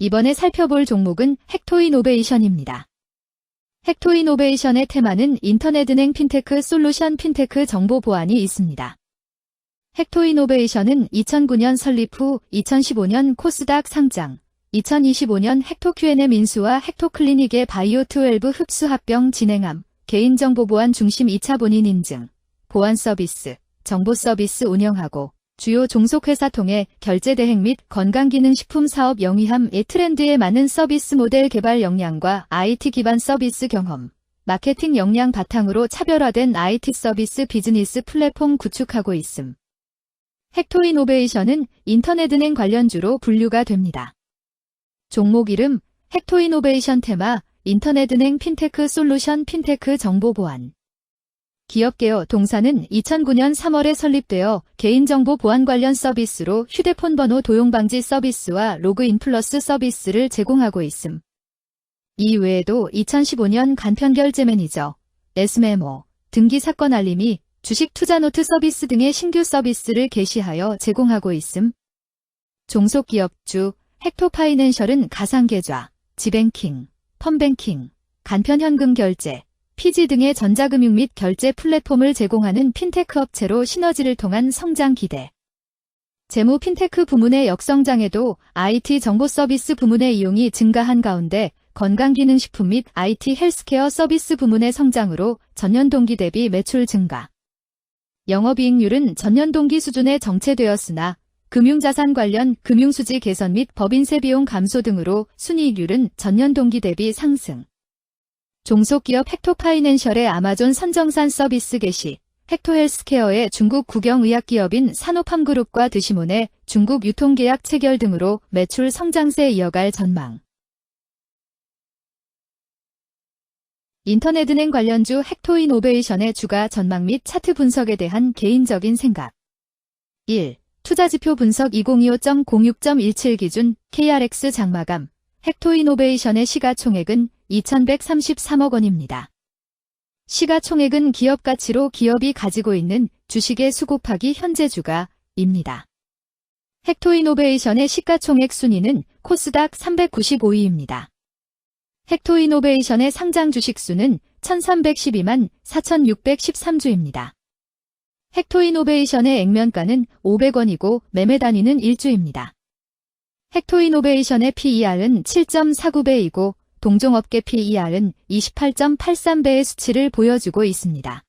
이번에 살펴볼 종목은 헥토이노베이션입니다. 헥토이노베이션의 테마는 인터넷은행 핀테크 솔루션 핀테크 정보 보안이 있습니다. 헥토이노베이션은 2009년 설립 후 2015년 코스닥 상장, 2025년 헥토QN의 인수와 헥토클리닉의 바이오12 흡수 합병 진행함, 개인정보 보안 중심 2차 본인 인증, 보안 서비스, 정보 서비스 운영하고 주요 종속회사 통해 결제 대행 및 건강기능식품 사업 영위함의 트렌드에 맞는 서비스 모델 개발 역량과 IT 기반 서비스 경험, 마케팅 역량 바탕으로 차별화된 IT 서비스 비즈니스 플랫폼 구축하고 있음. 헥토이노베이션은 인터넷은행 관련주로 분류가 됩니다. 종목 이름, 헥토이노베이션 테마, 인터넷은행 핀테크 솔루션 핀테크 정보보안. 기업개요 동사는 2009년 3월에 설립되어 개인정보 보안 관련 서비스로 휴대폰 번호 도용 방지 서비스와 로그인 플러스 서비스를 제공하고 있음. 이 외에도 2015년 간편결제 매니저, S메모, 등기 사건 알림이 주식 투자 노트 서비스 등의 신규 서비스를 개시하여 제공하고 있음. 종속기업주, 헥토파이낸셜은 가상계좌, 지뱅킹, 펀뱅킹, 간편현금 결제, 피지 등의 전자금융 및 결제 플랫폼을 제공하는 핀테크 업체로 시너지를 통한 성장 기대. 재무 핀테크 부문의 역성장에도 IT 정보 서비스 부문의 이용이 증가한 가운데 건강기능식품 및 IT 헬스케어 서비스 부문의 성장으로 전년 동기 대비 매출 증가. 영업이익률은 전년 동기 수준에 정체되었으나 금융자산 관련 금융수지 개선 및 법인세 비용 감소 등으로 순이익률은 전년 동기 대비 상승. 종속기업 헥토파이낸셜의 아마존 선정산 서비스 개시, 헥토헬스케어의 중국 국영의학기업인 산오팜그룹과 드시몬의 중국 유통계약 체결 등으로 매출 성장세 이어갈 전망. 인터넷은행 관련주 헥토이노베이션의 주가 전망 및 차트 분석에 대한 개인적인 생각. 1. 투자지표 분석 2025.06.17 기준 KRX 장마감, 헥토이노베이션의 시가총액은 2,133억 원입니다. 시가총액은 기업가치로 기업이 가지고 있는 주식의 수 곱하기 현재 주가입니다. 헥토이노베이션의 시가총액 순위는 코스닥 395위입니다. 헥토이노베이션의 상장 주식 수는 1,312만 4,613주입니다. 헥토이노베이션의 액면가는 500원이고 매매 단위는 1주입니다. 헥토이노베이션의 PER은 7.49배이고 동종업계 PER은 28.83배의 수치를 보여주고 있습니다.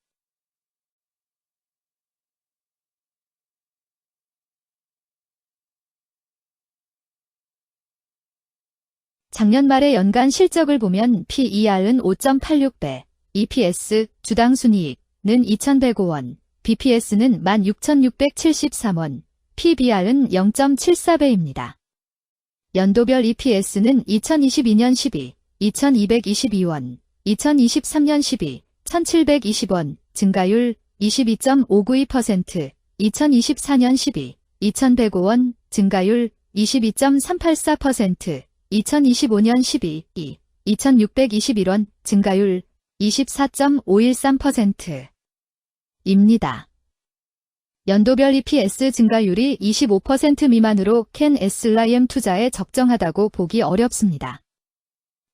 작년 말의 연간 실적을 보면 PER은 5.86배, EPS, 주당 순이익은 2,105원, BPS는 16,673원, PBR은 0.74배입니다. 연도별 EPS는 2022년 12, 2,222원, 2023년 12, 1,720원, 증가율 22.592%, 2024년 12, 2,105원, 증가율 22.384%, 2025년 12, 2,621원, 증가율 24.513%입니다. 연도별 EPS 증가율이 25% 미만으로 캔 SLIM 투자에 적정하다고 보기 어렵습니다.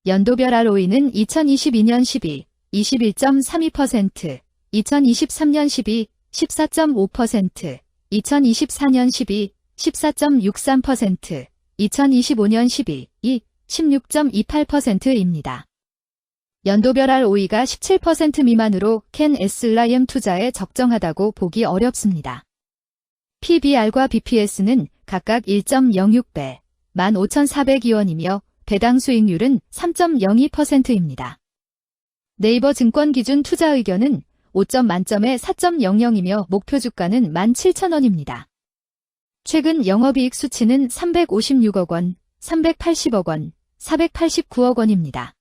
연도별 ROE는 2022년 12, 21.32%, 2023년 12, 14.5%, 2024년 12, 14.63%, 2025년 12, 16.28%입니다. 연도별 ROE가 17% 미만으로 캔 SLIM 투자에 적정하다고 보기 어렵습니다. PBR과 BPS는 각각 1.06배, 15,402원이며 배당 수익률은 3.02%입니다. 네이버 증권 기준 투자 의견은 5점 만점에 4.00이며 목표 주가는 17,000원입니다. 최근 영업이익 수치는 356억 원, 380억 원, 489억 원입니다.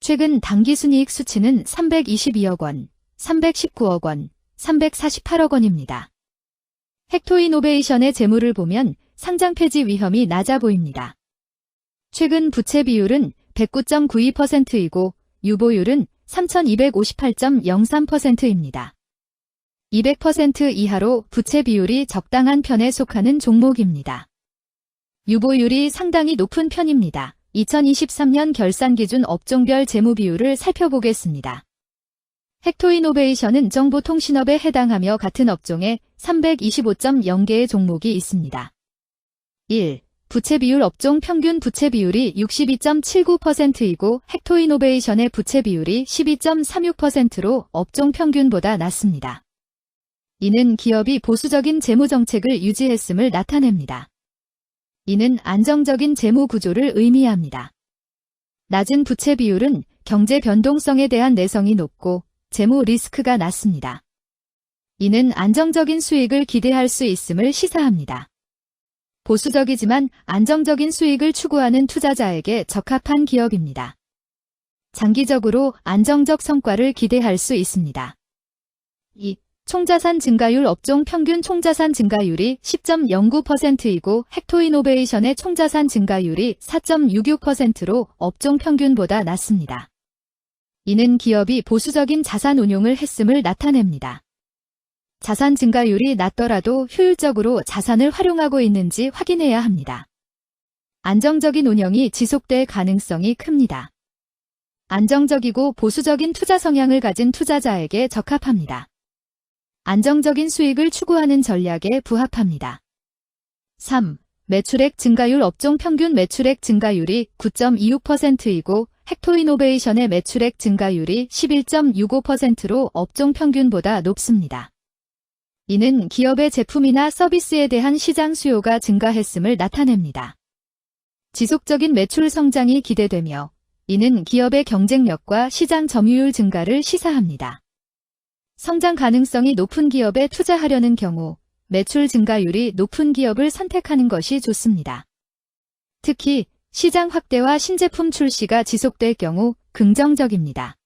최근 당기순이익 수치는 322억 원, 319억 원, 348억 원입니다. 헥토이노베이션의 재물을 보면 상장 폐지 위험이 낮아 보입니다. 최근 부채 비율은 109.92%이고 유보율은 3,258.03%입니다. 200% 이하로 부채 비율이 적당한 편에 속하는 종목입니다. 유보율이 상당히 높은 편입니다. 2023년 결산 기준 업종별 재무 비율을 살펴보겠습니다. 헥토이노베이션은 정보통신업에 해당하며 같은 업종에 325.0개의 종목이 있습니다. 1. 부채 비율 업종 평균 부채 비율이 62.79%이고 헥토이노베이션의 부채 비율이 12.36%로 업종 평균보다 낮습니다. 이는 기업이 보수적인 재무 정책을 유지했음을 나타냅니다. 이는 안정적인 재무 구조를 의미합니다. 낮은 부채 비율은 경제 변동성에 대한 내성이 높고 재무 리스크가 낮습니다. 이는 안정적인 수익을 기대할 수 있음을 시사합니다. 보수적이지만 안정적인 수익을 추구하는 투자자에게 적합한 기업입니다. 장기적으로 안정적 성과를 기대할 수 있습니다. 2. 총자산 증가율 업종 평균 총자산 증가율이 10.09%이고 헥토이노베이션의 총자산 증가율이 4.66%로 업종 평균보다 낮습니다. 이는 기업이 보수적인 자산 운용을 했음을 나타냅니다. 자산 증가율이 낮더라도 효율적으로 자산을 활용하고 있는지 확인해야 합니다. 안정적인 운영이 지속될 가능성이 큽니다. 안정적이고 보수적인 투자 성향을 가진 투자자에게 적합합니다. 안정적인 수익을 추구하는 전략에 부합합니다. 3. 매출액 증가율 업종 평균 매출액 증가율이 9.26%이고 헥토이노베이션의 매출액 증가율이 11.65%로 업종 평균보다 높습니다. 이는 기업의 제품이나 서비스에 대한 시장 수요가 증가했음을 나타냅니다. 지속적인 매출 성장이 기대되며 이는 기업의 경쟁력과 시장 점유율 증가를 시사합니다. 성장 가능성이 높은 기업에 투자하려는 경우 매출 증가율이 높은 기업을 선택하는 것이 좋습니다. 특히 시장 확대와 신제품 출시가 지속될 경우 긍정적입니다.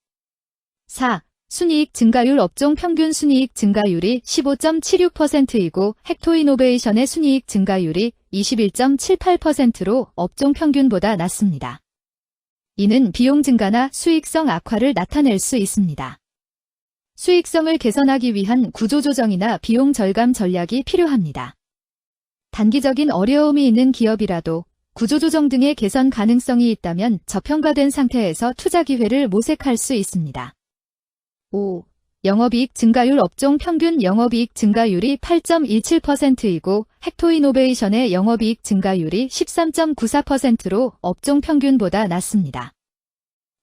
4. 순이익 증가율 업종 평균 순이익 증가율이 15.76%이고 헥토이노베이션의 순이익 증가율이 21.78%로 업종 평균보다 낮습니다. 이는 비용 증가나 수익성 악화를 나타낼 수 있습니다. 수익성을 개선하기 위한 구조조정이나 비용 절감 전략이 필요합니다. 단기적인 어려움이 있는 기업이라도 구조조정 등의 개선 가능성이 있다면 저평가된 상태에서 투자 기회를 모색할 수 있습니다. 5. 영업이익 증가율 업종 평균 영업이익 증가율이 8.17%이고 헥토이노베이션의 영업이익 증가율이 13.94%로 업종 평균보다 낮습니다.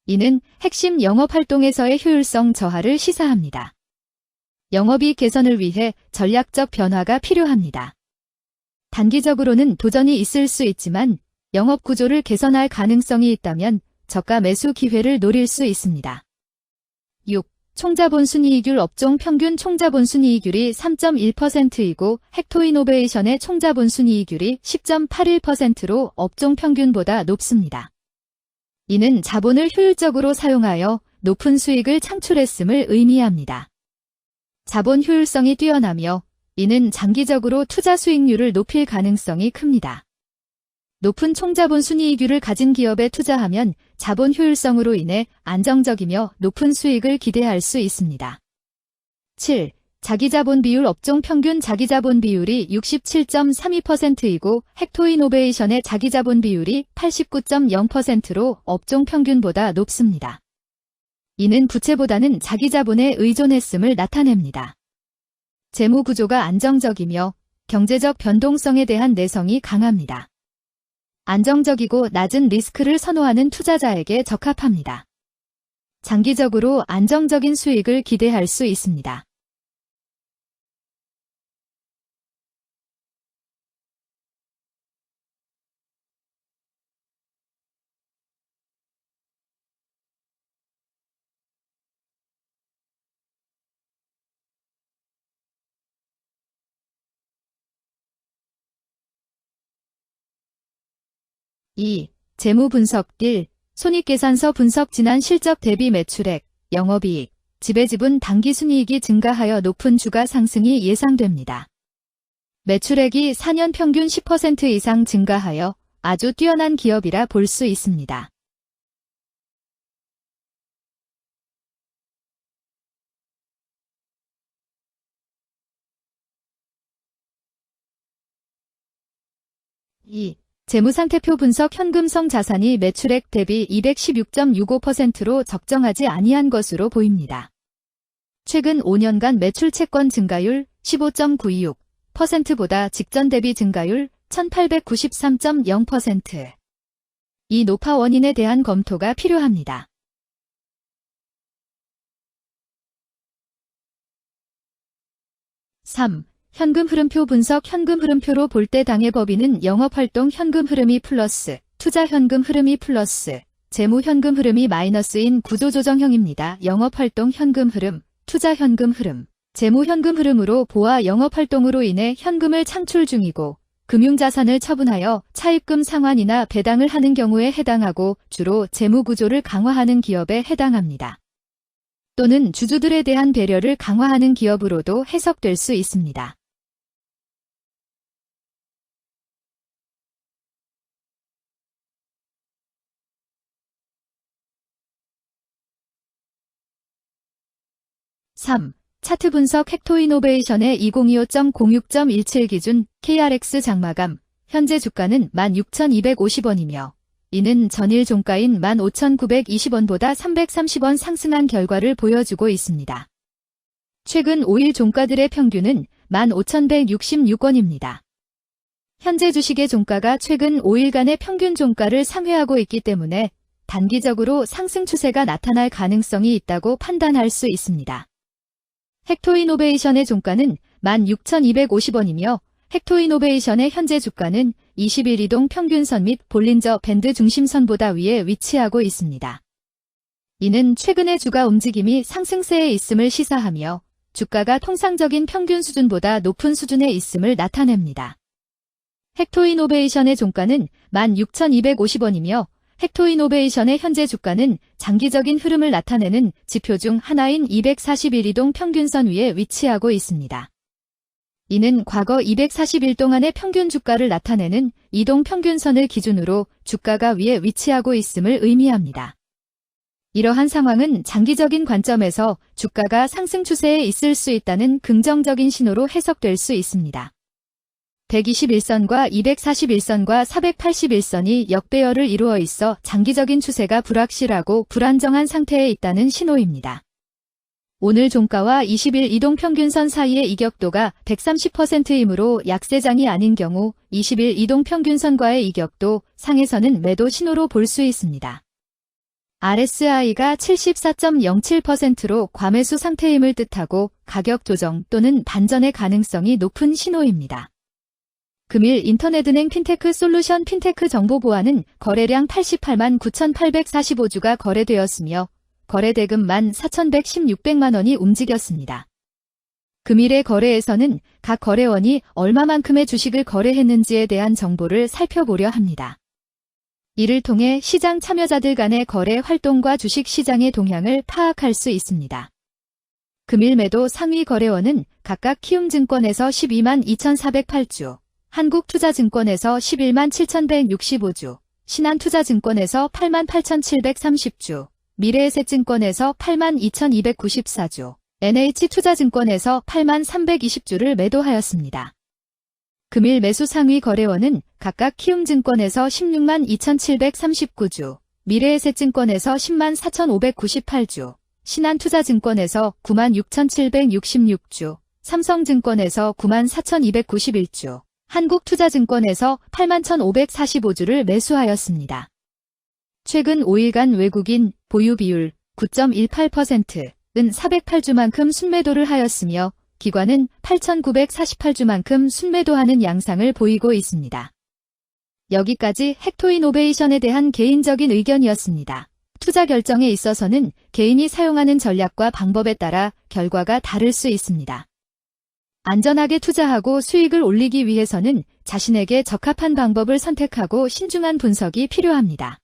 이는 핵심 영업활동에서의 효율성 저하를 시사합니다. 영업이익 개선을 위해 전략적 변화가 필요합니다. 단기적으로는 도전이 있을 수 있지만 영업 구조를 개선할 가능성이 있다면 저가 매수 기회를 노릴 수 있습니다. 6. 총자본 순이익률 업종 평균 총자본 순이익률이 3.1%이고 헥토이노베이션의 총자본 순이익률이 10.81%로 업종 평균보다 높습니다. 이는 자본을 효율적으로 사용하여 높은 수익을 창출했음을 의미합니다. 자본 효율성이 뛰어나며 이는 장기적으로 투자 수익률을 높일 가능성이 큽니다. 높은 총자본 순이익률을 가진 기업에 투자하면 자본 효율성으로 인해 안정적이며 높은 수익을 기대할 수 있습니다. 7. 자기자본 비율 업종 평균 자기자본 비율이 67.32%이고 헥토이노베이션의 자기자본 비율이 89.0%로 업종 평균보다 높습니다. 이는 부채보다는 자기자본에 의존했음을 나타냅니다. 재무 구조가 안정적이며 경제적 변동성에 대한 내성이 강합니다. 안정적이고 낮은 리스크를 선호하는 투자자에게 적합합니다. 장기적으로 안정적인 수익을 기대할 수 있습니다. (2) 재무 분석 1. 손익계산서 분석 지난 실적 대비 매출액, 영업이익, 지배지분 당기순이익이 증가하여 높은 주가 상승이 예상됩니다. 매출액이 4년 평균 10% 이상 증가하여 아주 뛰어난 기업이라 볼 수 있습니다. (2) 재무상태표 분석 현금성 자산이 매출액 대비 216.65%로 적정하지 아니한 것으로 보입니다. 최근 5년간 매출 채권 증가율 15.96%보다 직전 대비 증가율 1893.0%. 이 노파 원인에 대한 검토가 필요합니다. (3) 현금 흐름표 분석. 현금 흐름표로 볼 때 당해 법인은 영업활동 현금 흐름이 플러스, 투자 현금 흐름이 플러스, 재무 현금 흐름이 마이너스인 구조조정형입니다. 영업활동 현금 흐름, 투자 현금 흐름, 재무 현금 흐름으로 보아 영업활동으로 인해 현금을 창출 중이고 금융자산을 처분하여 차입금 상환이나 배당을 하는 경우에 해당하고 주로 재무구조를 강화하는 기업에 해당합니다. 또는 주주들에 대한 배려를 강화하는 기업으로도 해석될 수 있습니다. (3) 차트 분석. 헥토이노베이션의 2025.06.17 기준 KRX 장마감. 현재 주가는 16,250원이며 이는 전일 종가인 15,920원보다 330원 상승한 결과를 보여주고 있습니다. 최근 5일 종가들의 평균은 15,166원입니다. 현재 주식의 종가가 최근 5일간의 평균 종가를 상회하고 있기 때문에 단기적으로 상승 추세가 나타날 가능성이 있다고 판단할 수 있습니다. 헥토이노베이션의 종가는 16,250원이며 헥토이노베이션의 현재 주가는 20일 이동 평균선 및 볼린저 밴드 중심선보다 위에 위치하고 있습니다. 이는 최근의 주가 움직임이 상승세에 있음을 시사하며 주가가 통상적인 평균 수준보다 높은 수준에 있음을 나타냅니다. 헥토이노베이션의 종가는 16,250원이며 헥토이노베이션의 현재 주가는 장기적인 흐름을 나타내는 지표 중 하나인 241 이동 평균선 위에 위치하고 있습니다. 이는 과거 240일 동안의 평균 주가를 나타내는 이동 평균선을 기준으로 주가가 위에 위치하고 있음을 의미합니다. 이러한 상황은 장기적인 관점에서 주가가 상승 추세에 있을 수 있다는 긍정적인 신호로 해석될 수 있습니다. 121선과 241선과 481선이 역배열을 이루어 있어 장기적인 추세가 불확실하고 불안정한 상태에 있다는 신호입니다. 오늘 종가와 20일 이동평균선 사이의 이격도가 130%이므로 약세장이 아닌 경우 20일 이동평균선과의 이격도 상에서는 매도 신호로 볼 수 있습니다. RSI가 74.07%로 과매수 상태임을 뜻하고 가격 조정 또는 반전의 가능성이 높은 신호입니다. 금일 인터넷은행 핀테크 솔루션 핀테크 정보 보안은 거래량 88만 9,845주가 거래되었으며 거래대금 14,116백만 원이 움직였습니다. 금일의 거래에서는 각 거래원이 얼마만큼의 주식을 거래했는지에 대한 정보를 살펴보려 합니다. 이를 통해 시장 참여자들 간의 거래 활동과 주식 시장의 동향을 파악할 수 있습니다. 금일 매도 상위 거래원은 각각 키움증권에서 12만 2,408주, 한국투자증권에서 11만 7,165주, 신한투자증권에서 8만 8,730주, 미래에셋증권에서 8만 2,294주, NH투자증권에서 8만 320주를 매도하였습니다. 금일 매수 상위 거래원은 각각 키움증권에서 16만 2,739주, 미래에셋증권에서 10만 4,598주, 신한투자증권에서 9만 6,766주, 삼성증권에서 9만 4,291주, 한국투자증권에서 8만 1,545주를 매수하였습니다. 최근 5일간 외국인 보유 비율 9.18%는 408주만큼 순매도를 하였으며 기관은 8,948주만큼 순매도하는 양상을 보이고 있습니다. 여기까지 헥토이노베이션에 대한 개인적인 의견이었습니다. 투자 결정에 있어서는 개인이 사용하는 전략과 방법에 따라 결과가 다를 수 있습니다. 안전하게 투자하고 수익을 올리기 위해서는 자신에게 적합한 방법을 선택하고 신중한 분석이 필요합니다.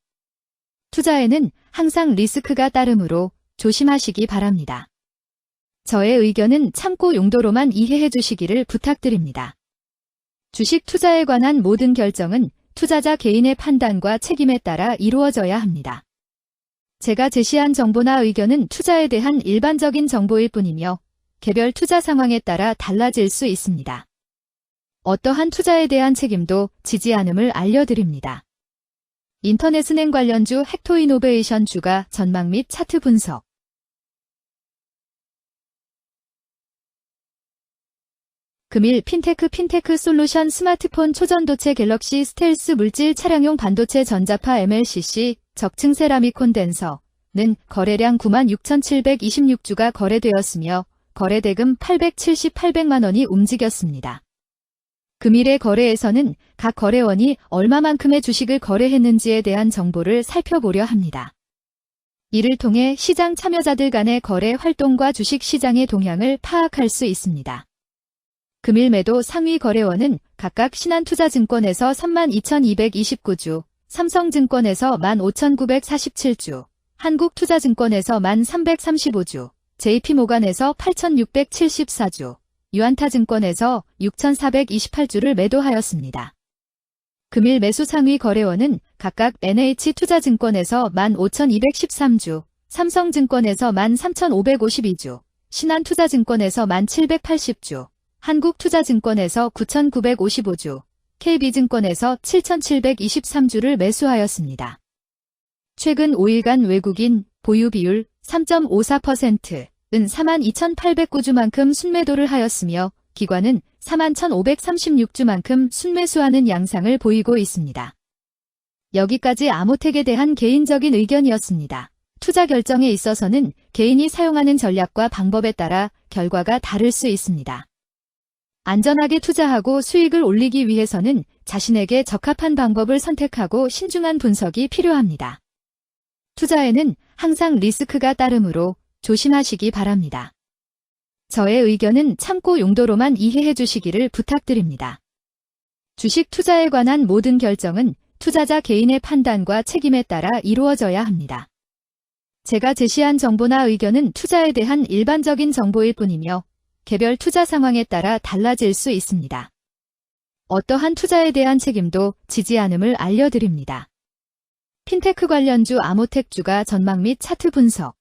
투자에는 항상 리스크가 따르므로 조심하시기 바랍니다. 저의 의견은 참고 용도로만 이해해 주시기를 부탁드립니다. 주식 투자에 관한 모든 결정은 투자자 개인의 판단과 책임에 따라 이루어져야 합니다. 제가 제시한 정보나 의견은 투자에 대한 일반적인 정보일 뿐이며 개별 투자 상황에 따라 달라질 수 있습니다. 어떠한 투자에 대한 책임도 지지 않음을 알려드립니다. 인터넷은행 관련주 헥토이노베이션 주가 전망 및 차트 분석. 금일 핀테크 솔루션 스마트폰 초전도체 갤럭시 스텔스 물질 차량용 반도체 전자파 MLCC 적층 세라믹 콘덴서는 거래량 96,726주가 거래되었으며 거래대금 878만 원이 움직였습니다. 금일의 거래에서는 각 거래원이 얼마만큼의 주식을 거래했는지에 대한 정보를 살펴보려 합니다. 이를 통해 시장 참여자들 간의 거래 활동과 주식 시장의 동향을 파악할 수 있습니다. 금일 매도 상위 거래원은 각각 신한투자증권에서 32,229주, 삼성증권에서 15,947주, 한국투자증권에서 1,335주, JP모간에서 8,674주, 유안타증권에서 6,428주를 매도하였습니다. 금일 매수 상위 거래원은 각각 NH투자증권에서 15,213주, 삼성증권에서 13,552주, 신한투자증권에서 1,780주, 한국투자증권에서 9,955주, KB증권에서 7,723주를 매수하였습니다. 최근 5일간 외국인 보유 비율 3.54%은 42,809주만큼 순매도를 하였으며 기관은 41,536주만큼 순매수하는 양상을 보이고 있습니다. 여기까지 아모텍에 대한 개인적인 의견이었습니다. 투자 결정에 있어서는 개인이 사용하는 전략과 방법에 따라 결과가 다를 수 있습니다. 안전하게 투자하고 수익을 올리기 위해서는 자신에게 적합한 방법을 선택하고 신중한 분석이 필요합니다. 투자에는 항상 리스크가 따르므로 조심하시기 바랍니다. 저의 의견은 참고 용도로만 이해해 주시기를 부탁드립니다. 주식 투자에 관한 모든 결정은 투자자 개인의 판단과 책임에 따라 이루어져야 합니다. 제가 제시한 정보나 의견은 투자에 대한 일반적인 정보일 뿐이며 개별 투자 상황에 따라 달라질 수 있습니다. 어떠한 투자에 대한 책임도 지지 않음을 알려드립니다. 핀테크 관련주 아모텍주가 전망 및 차트 분석.